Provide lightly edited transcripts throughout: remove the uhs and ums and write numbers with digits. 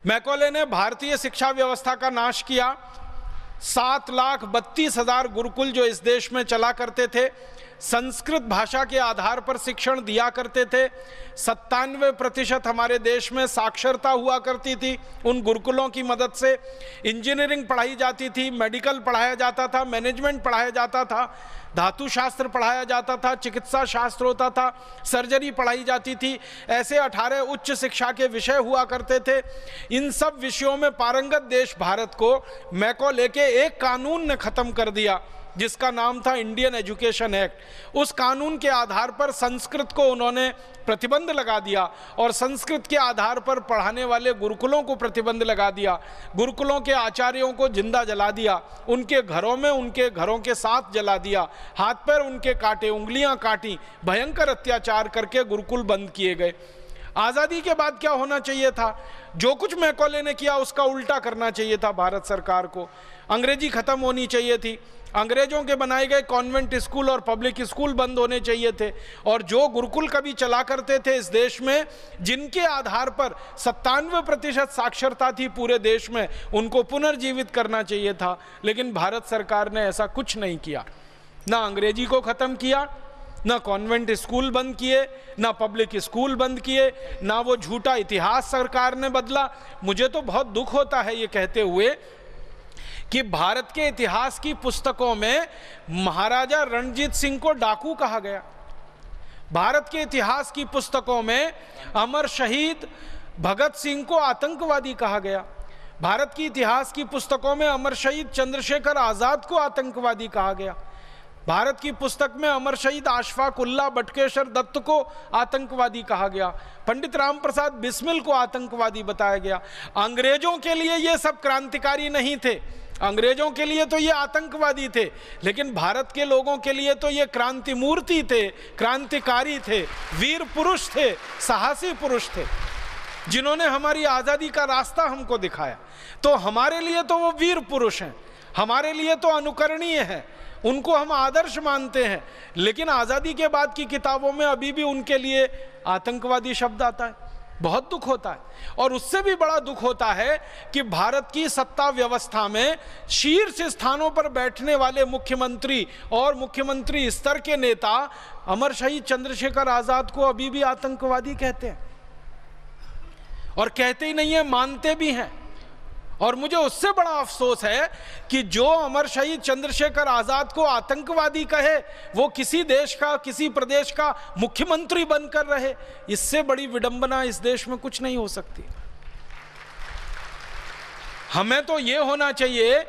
Macaulay ने भारतीय शिक्षा व्यवस्था का नाश किया। 7,32,000 गुरुकुल जो इस देश में चला करते थे, संस्कृत भाषा के आधार पर शिक्षण दिया करते थे। 97% हमारे देश में साक्षरता हुआ करती थी उन गुरुकुलों की मदद से। इंजीनियरिंग पढ़ाई जाती थी, मेडिकल पढ़ाया जाता था, मैनेजमेंट पढ़ाया जाता था, धातु शास्त्र पढ़ाया जाता था, चिकित्सा शास्त्र होता था, सर्जरी पढ़ाई जाती थी। ऐसे 18 उच्च शिक्षा के विषय हुआ करते थे। इन सब विषयों में पारंगत देश भारत को मैकॉले के एक कानून ने खत्म कर दिया जिसका नाम था इंडियन एजुकेशन एक्ट। उस कानून के आधार पर संस्कृत को उन्होंने प्रतिबंध लगा दिया और संस्कृत के आधार पर पढ़ाने वाले गुरुकुलों को प्रतिबंध लगा दिया। गुरुकुलों के आचार्यों को जिंदा जला दिया, उनके घरों में उनके घरों के साथ जला दिया, हाथ पैर उनके काटे, उंगलियां काटी, भयंकर अत्याचार करके गुरुकुल बंद किए गए। आज़ादी के बाद क्या होना चाहिए था? जो कुछ मैकॉले ने किया उसका उल्टा करना चाहिए था भारत सरकार को। अंग्रेजी खत्म होनी चाहिए थी, अंग्रेजों के बनाए गए कॉन्वेंट स्कूल और पब्लिक स्कूल बंद होने चाहिए थे, और जो गुरुकुल कभी चला करते थे इस देश में, जिनके आधार पर 97% साक्षरता थी पूरे देश में, उनको पुनर्जीवित करना चाहिए था। लेकिन भारत सरकार ने ऐसा कुछ नहीं किया। ना अंग्रेजी को ख़त्म किया, ना कॉन्वेंट स्कूल बंद किए, ना पब्लिक स्कूल बंद किए, ना वो झूठा इतिहास सरकार ने बदला। मुझे तो बहुत दुख होता है ये कहते हुए कि भारत के इतिहास की पुस्तकों में महाराजा रणजीत सिंह को डाकू कहा गया। भारत के इतिहास की पुस्तकों में अमर शहीद भगत सिंह को आतंकवादी कहा गया। भारत की इतिहास की पुस्तकों में अमर शहीद चंद्रशेखर आजाद को आतंकवादी कहा गया। भारत की पुस्तक में अमर शहीद अशफाक उल्लाह बटुकेश्वर दत्त को आतंकवादी कहा गया। पंडित राम प्रसाद बिस्मिल को आतंकवादी बताया गया। अंग्रेजों के लिए ये सब क्रांतिकारी नहीं थे, अंग्रेजों के लिए तो ये आतंकवादी थे, लेकिन भारत के लोगों के लिए तो ये क्रांति मूर्ति थे, क्रांतिकारी थे, वीर पुरुष थे, साहसी पुरुष थे, जिन्होंने हमारी आज़ादी का रास्ता हमको दिखाया। तो हमारे लिए तो वो वीर पुरुष हैं, हमारे लिए तो अनुकरणीय हैं, उनको हम आदर्श मानते हैं। लेकिन आज़ादी के बाद की किताबों में अभी भी उनके लिए आतंकवादी शब्द आता है। बहुत दुख होता है। और उससे भी बड़ा दुख होता है कि भारत की सत्ता व्यवस्था में शीर्ष स्थानों पर बैठने वाले मुख्यमंत्री और मुख्यमंत्री स्तर के नेता अमर शहीद चंद्रशेखर आजाद को अभी भी आतंकवादी कहते हैं। और कहते ही नहीं है, मानते भी हैं। और मुझे उससे बड़ा अफसोस है कि जो अमर शहीद चंद्रशेखर आजाद को आतंकवादी कहे वो किसी देश का, किसी प्रदेश का मुख्यमंत्री बनकर रहे। इससे बड़ी विडंबना इस देश में कुछ नहीं हो सकती। हमें तो ये होना चाहिए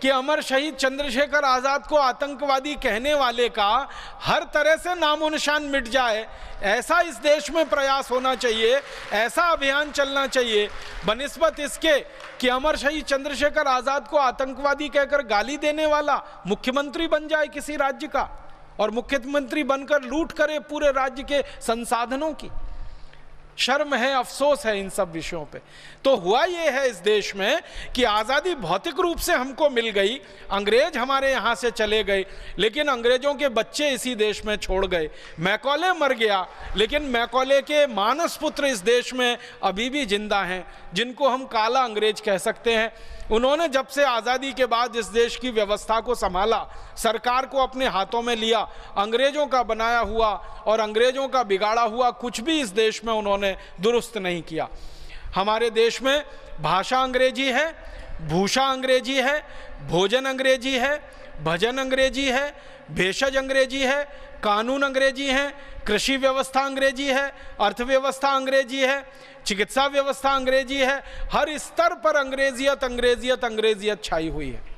कि अमर शहीद चंद्रशेखर आजाद को आतंकवादी कहने वाले का हर तरह से नामो निशान मिट जाए, ऐसा इस देश में प्रयास होना चाहिए, ऐसा अभियान चलना चाहिए, बनिस्बत इसके कि अमर शहीद चंद्रशेखर आजाद को आतंकवादी कहकर गाली देने वाला मुख्यमंत्री बन जाए किसी राज्य का, और मुख्यमंत्री बनकर लूट करे पूरे राज्य के संसाधनों की। शर्म है, अफसोस है इन सब विषयों पे। तो हुआ ये है इस देश में कि आज़ादी भौतिक रूप से हमको मिल गई, अंग्रेज हमारे यहाँ से चले गए, लेकिन अंग्रेजों के बच्चे इसी देश में छोड़ गए। मैकॉले मर गया, लेकिन मैकॉले के मानस पुत्र इस देश में अभी भी जिंदा हैं, जिनको हम काला अंग्रेज कह सकते हैं। उन्होंने जब से आज़ादी के बाद इस देश की व्यवस्था को संभाला, सरकार को अपने हाथों में लिया, अंग्रेजों का बनाया हुआ और अंग्रेजों का बिगाड़ा हुआ कुछ भी इस देश में उन्होंने दुरुस्त नहीं किया। हमारे देश में भाषा अंग्रेजी है, भूषा अंग्रेजी है, भोजन अंग्रेजी है, भजन अंग्रेजी है, भेषज अंग्रेजी है, कानून अंग्रेजी है, कृषि व्यवस्था अंग्रेजी है, अर्थव्यवस्था अंग्रेजी है, चिकित्सा व्यवस्था अंग्रेजी है। हर स्तर पर अंग्रेजियत अंग्रेजियत अंग्रेजियत छाई हुई है।